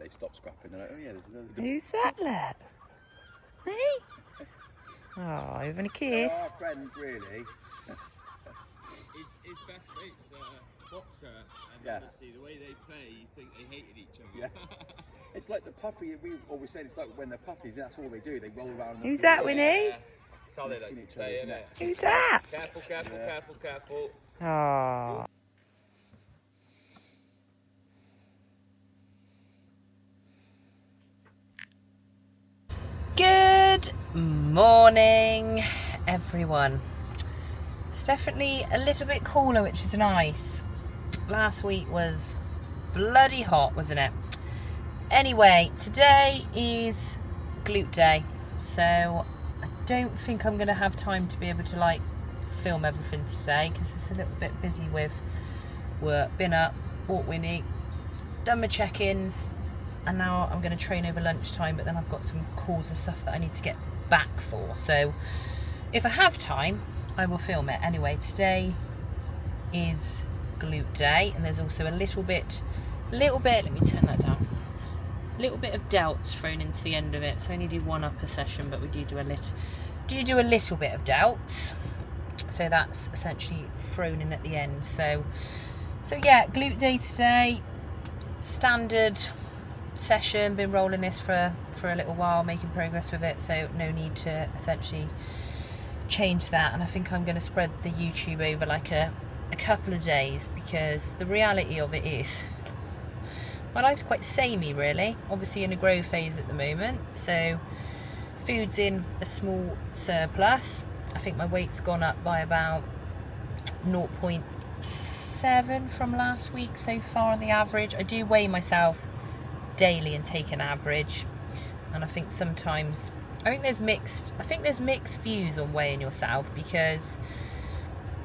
they stop scrapping. They're like, oh yeah, there's another dog. Who's that, lad? Hey? Oh, having a kiss. They're our friends, really. His best mate's a boxer, and honestly, the way they play, you think they hated each other. Yeah. It's like the puppy, we always say it's like when they're puppies, that's all they do, they roll around. Who's that, Winnie? That's how they like to play, isn't it? Who's that? Careful, careful, careful, careful. Oh. Good morning, everyone. It's definitely a little bit cooler, which is nice. Last week was bloody hot, wasn't it? Anyway, today is glute day, so I don't think I'm going to have time to be able to like film everything today because it's a little bit busy with work. Been up, walked Winnie, done my check-ins, and now I'm going to train over lunchtime, but then I've got some calls and stuff that I need to get back for. So if I have time, I will film it. Anyway, today is glute day, and there's also a little bit, let me turn that down. Little bit of delts thrown into the end of it, so I only do one upper session, but we do a little bit of delts, so that's essentially thrown in at the end. So yeah, glute day today, standard session. Been rolling this for a little while, making progress with it, so no need to essentially change that. And I think I'm going to spread the YouTube over like a couple of days, because the reality of it is my life's quite samey, really. Obviously in a grow phase at the moment, so food's in a small surplus. I think my weight's gone up by about 0.7 from last week so far on the average. I do weigh myself daily and take an average, and I think there's mixed views on weighing yourself, because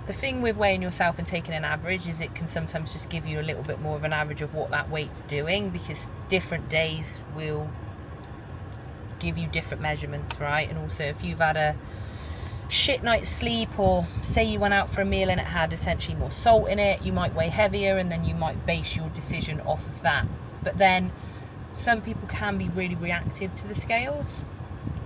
the thing with weighing yourself and taking an average is it can sometimes just give you a little bit more of an average of what that weight's doing, because different days will give you different measurements, right? And also if you've had a shit night's sleep, or say you went out for a meal and it had essentially more salt in it, you might weigh heavier, and then you might base your decision off of that. But then some people can be really reactive to the scales.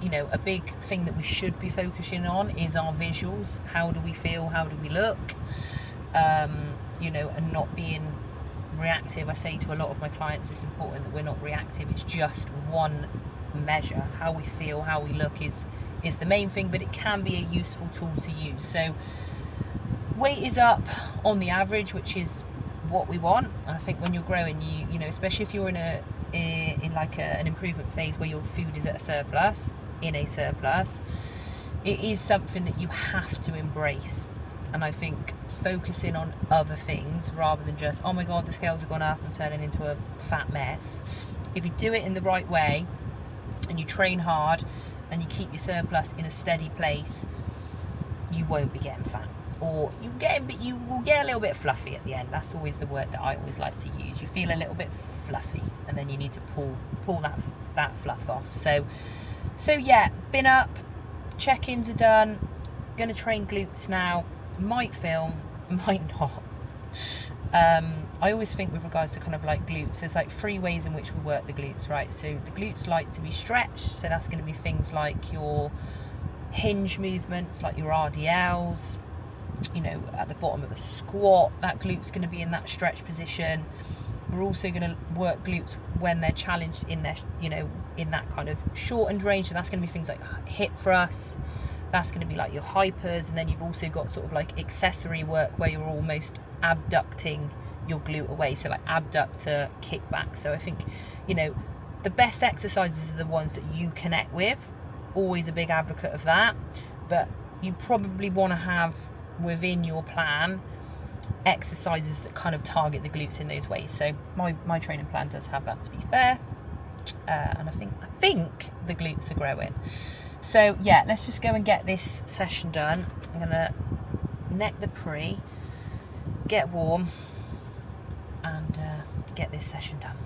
You know, a big thing that we should be focusing on is our visuals. How do we feel? How do we look? You know, and not being reactive. I say to a lot of my clients, it's important that we're not reactive. It's just one measure. How we feel, how we look is the main thing, but it can be a useful tool to use. So weight is up on the average, which is what we want. And I think when you're growing, you know, especially if you're in an improvement phase where your food is at a surplus, it is something that you have to embrace. And I think focusing on other things rather than just, oh my god, the scales have gone up, I'm turning into a fat mess. If you do it in the right way and you train hard and you keep your surplus in a steady place, you won't be getting fat. Or you will get a little bit fluffy at the end. That's always the word that I always like to use. You feel a little bit fluffy, and then you need to pull that fluff off. So yeah, been up, check-ins are done, gonna train glutes now. Might film, might not. I always think with regards to kind of like glutes, there's like 3 ways in which we work the glutes, right? So the glutes like to be stretched, so that's going to be things like your hinge movements, like your RDLs. You know, at the bottom of a squat, that glute's going to be in that stretch position. We're also going to work glutes when they're challenged in their, you know, in that kind of shortened range. So that's going to be things like hip thrusts. That's going to be like your hypers, and then you've also got sort of like accessory work where you're almost abducting your glute away, so like abductor, kickback. So I think, you know, the best exercises are the ones that you connect with. Always a big advocate of that, but you probably want to have within your plan exercises that kind of target the glutes in those ways. So my training plan does have that, to be fair, and I think the glutes are growing. So yeah, let's just go and get this session done. I'm gonna neck the pre, get warm, and get this session done.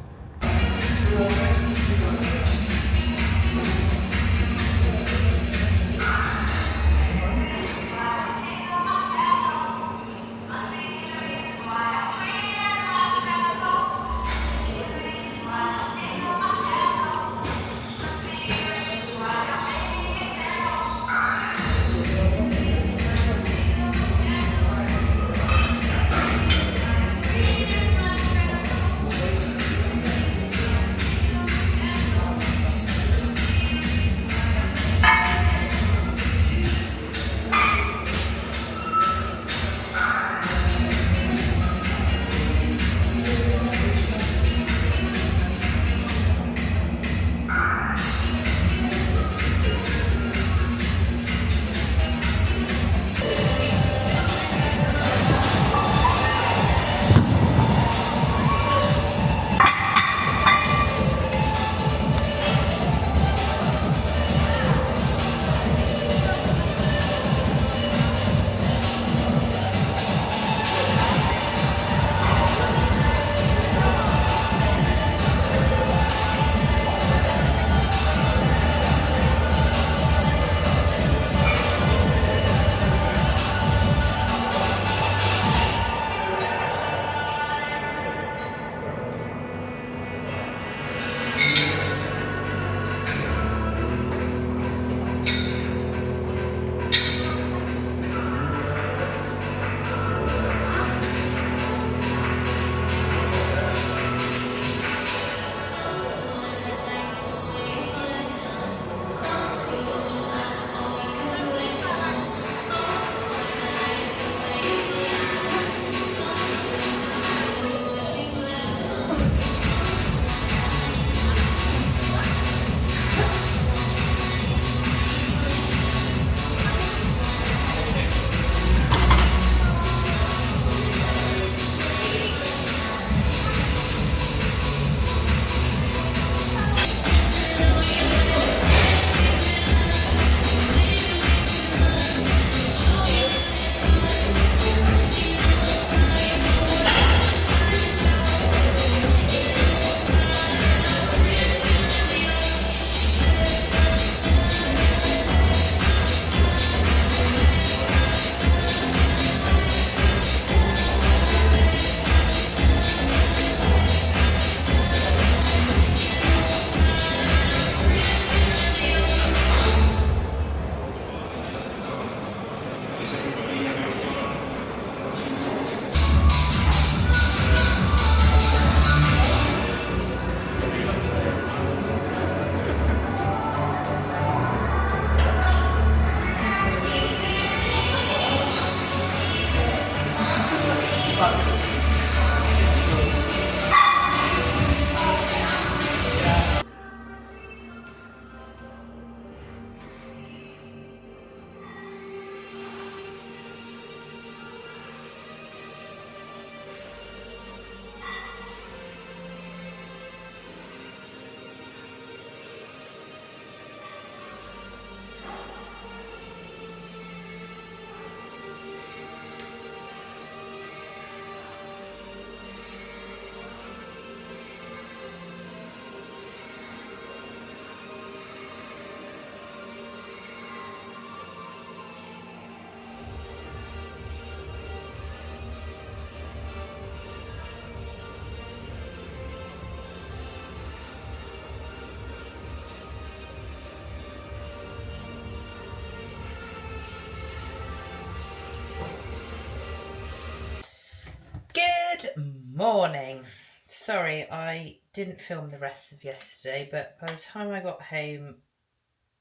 Morning. Sorry, I didn't film the rest of yesterday, but by the time I got home,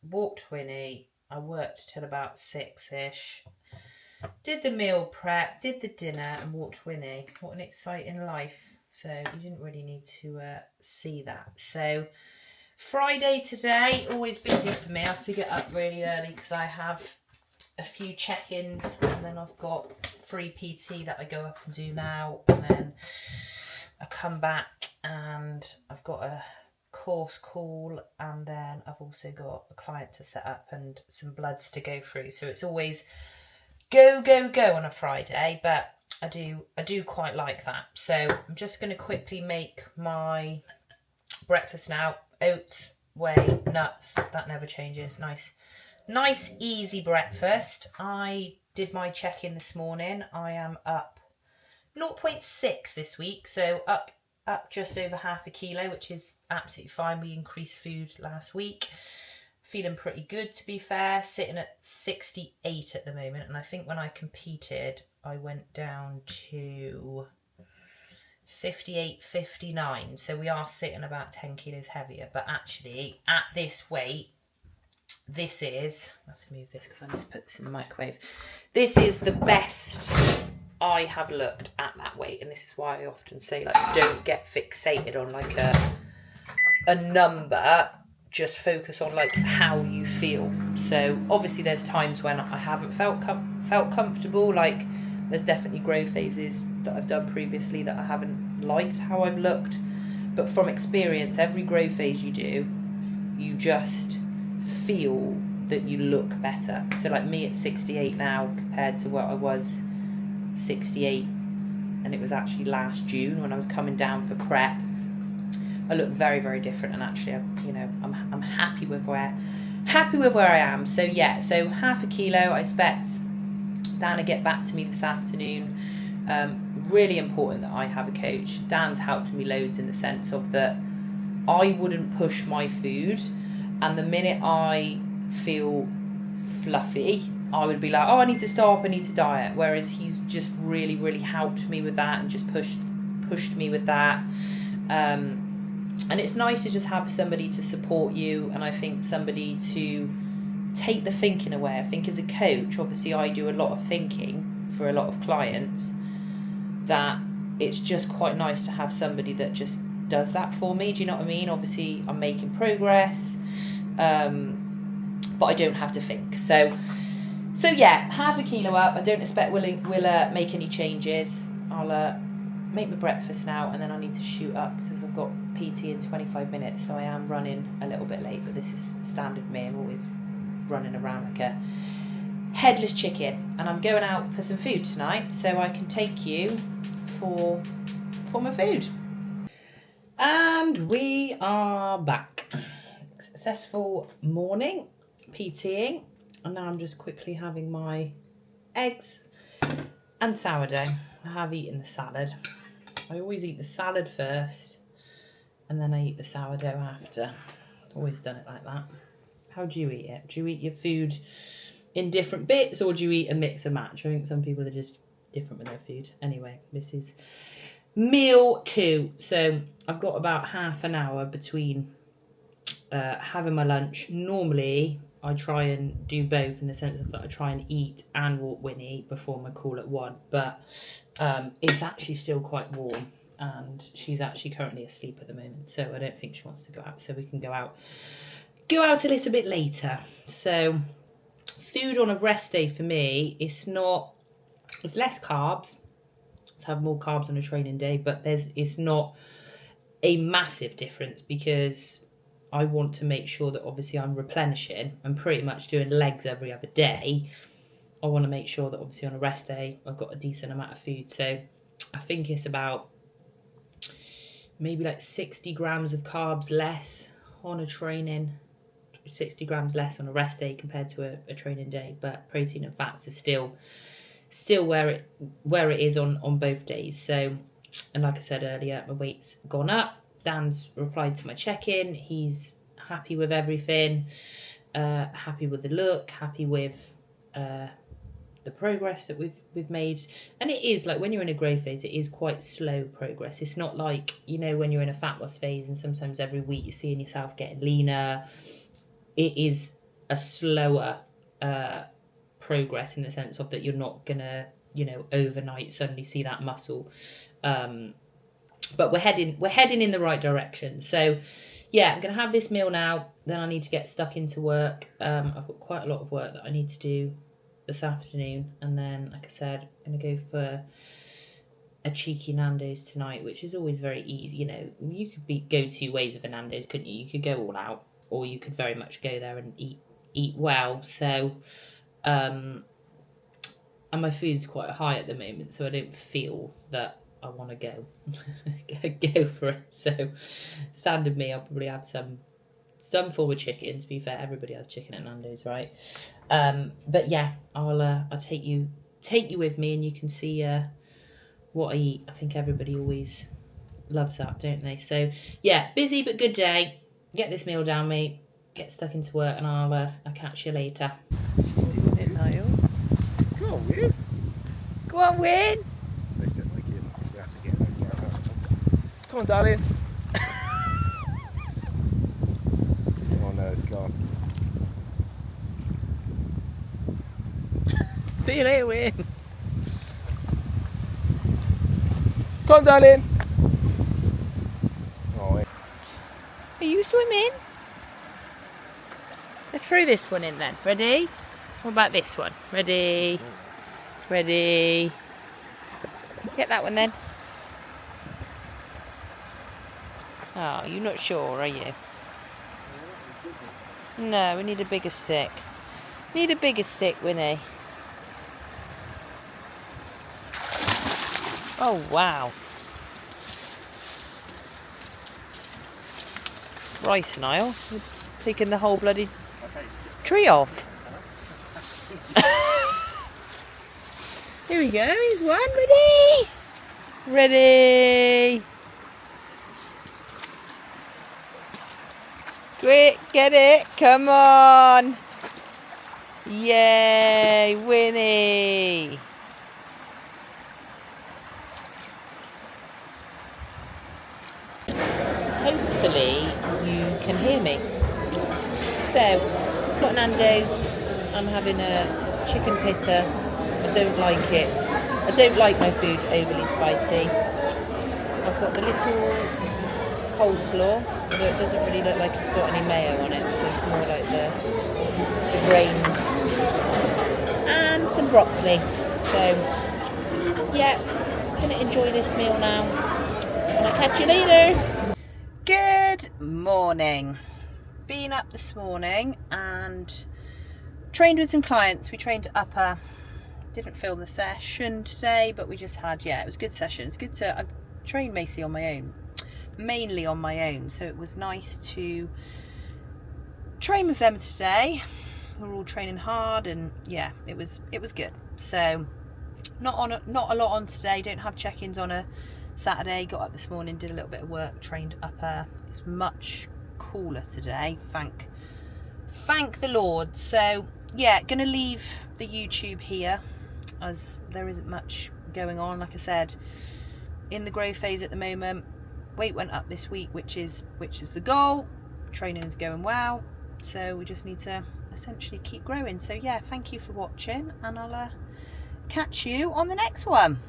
walked Winnie, I worked till about 6ish, did the meal prep, did the dinner, and walked Winnie. What an exciting life. So you didn't really need to see that. So Friday today, always busy for me. I have to get up really early because I have a few check-ins, and then I've got free PT that I go up and do now, and then I come back and I've got a course call, and then I've also got a client to set up and some bloods to go through. So it's always go on a Friday, but I do quite like that. So I'm just going to quickly make my breakfast now. Oats, whey, nuts, that never changes. Nice easy breakfast. I did my check-in this morning. I am up 0.6 this week, so up just over half a kilo, which is absolutely fine. We increased food last week. Feeling pretty good, to be fair. Sitting at 68 at the moment, and I think when I competed, I went down to 58, 59. So we are sitting about 10 kilos heavier, but actually at this weight, this is, I have to move this because I need to put this in the microwave. This is the best I have looked at that weight, and this is why I often say, like, don't get fixated on like a number. Just focus on like how you feel. So obviously there's times when I haven't felt comfortable. Like there's definitely growth phases that I've done previously that I haven't liked how I've looked. But from experience, every growth phase you do, you just feel that you look better. So like me at 68 now compared to what I was 68, and it was actually last June when I was coming down for prep, I look very, very different, and actually, you know, I'm happy with where I am. So yeah, so half a kilo. I expect Dan to get back to me this afternoon. Really important that I have a coach. Dan's helped me loads in the sense of that I wouldn't push my food, and the minute I feel fluffy, I would be like, oh, I need to stop, I need to diet. Whereas he's just really, really helped me with that and just pushed me with that. And it's nice to just have somebody to support you, and I think somebody to take the thinking away. I think as a coach, obviously I do a lot of thinking for a lot of clients, that it's just quite nice to have somebody that just does that for me. Do you know what I mean? Obviously I'm making progress, but I don't have to think. So yeah, half a kilo up. I don't expect we'll make any changes. I'll make my breakfast now, and then I need to shoot up because I've got PT in 25 minutes, so I am running a little bit late, but this is standard me. I'm always running around like a headless chicken, and I'm going out for some food tonight, so I can take you for my food. And we are back. Successful morning PTing, and now I'm just quickly having my eggs and sourdough. I have eaten the salad. I always eat the salad first, and then I eat the sourdough after. Always done it like that. How do you eat it? Do you eat your food in different bits, or do you eat a mix and match? I think some people are just different with their food. Anyway, this is meal 2. So I've got about half an hour between having my lunch. Normally I try and do both, in the sense of that I try and eat and walk Winnie before my call at 1, but it's actually still quite warm, and she's actually currently asleep at the moment, so I don't think she wants to go out, so we can go out a little bit later. So food on a rest day for me, it's less carbs. To have more carbs on a training day, but it's not a massive difference, because I want to make sure that obviously I'm replenishing. I'm pretty much doing legs every other day. I want to make sure that obviously on a rest day I've got a decent amount of food. So I think it's about maybe like 60 grams of carbs less on a training, 60 grams less on a rest day compared to a training day. But protein and fats are still where it is on both days. So, and like I said earlier, my weight's gone up. Dan's replied to my check-in. He's happy with everything, happy with the look, happy with the progress that we've made. And it is like when you're in a growth phase, it is quite slow progress. It's not like, you know, when you're in a fat loss phase and sometimes every week you're seeing yourself getting leaner. It is a slower progress in the sense of that you're not gonna, you know, overnight suddenly see that muscle. But we're heading in the right direction. So yeah, I'm gonna have this meal now, then I need to get stuck into work. I've got quite a lot of work that I need to do this afternoon, and then, like I said, I'm gonna go for a cheeky Nando's tonight, which is always very easy. You know, you could go 2 ways with a Nando's, couldn't you? You could go all out, or you could very much go there and eat well. So and my food's quite high at the moment, so I don't feel that I want to go for it. So standard me, I'll probably have some form of chicken. To be fair, everybody has chicken at Nando's, right? But yeah, I'll take you with me, and you can see what I eat. I think everybody always loves that, don't they? So yeah, busy but good day. Get this meal down, mate. Get stuck into work, and I'll catch you later. Doing it, Niall. Come on, Win. Go on, Win. They still like it. We have to get out. Come on, darling. Oh no, it's gone. See you later, Win. Come on, darling. Oh, wait. Are you swimming? Let's throw this one in then. Ready? What about this one? Ready? Ready? Get that one then. Oh, you're not sure, are you? No, we need a bigger stick. Need a bigger stick, Winnie. Oh, wow. Right, Niall. You're taking the whole bloody tree off. Here we go. Here's one. Ready? Ready? Quick, get it. Come on. Yay, Winnie. Hopefully you can hear me. So, got Nando's. I'm having a chicken pitta. I don't like it. I don't like my food overly spicy. I've got the little coleslaw, although it doesn't really look like it's got any mayo on it, so it's more like the grains. And some broccoli. So, yeah, I'm going to enjoy this meal now. And I'll catch you later. Good morning. Been up this morning and trained with some clients. We trained upper. Didn't film the session today, but we just had, yeah, it was a good session. It's good to, I've trained mainly on my own, so it was nice to train with them today. We were all training hard, and yeah, it was good. So not a lot on today. Don't have check-ins on a Saturday. Got up this morning, did a little bit of work, trained upper. It's much cooler today, thank the Lord. So yeah, gonna leave the YouTube here as there isn't much going on. Like I said, in the growth phase at the moment. Weight went up this week, which is the goal. Training is going well, so we just need to essentially keep growing. So yeah, thank you for watching, and I'll catch you on the next one.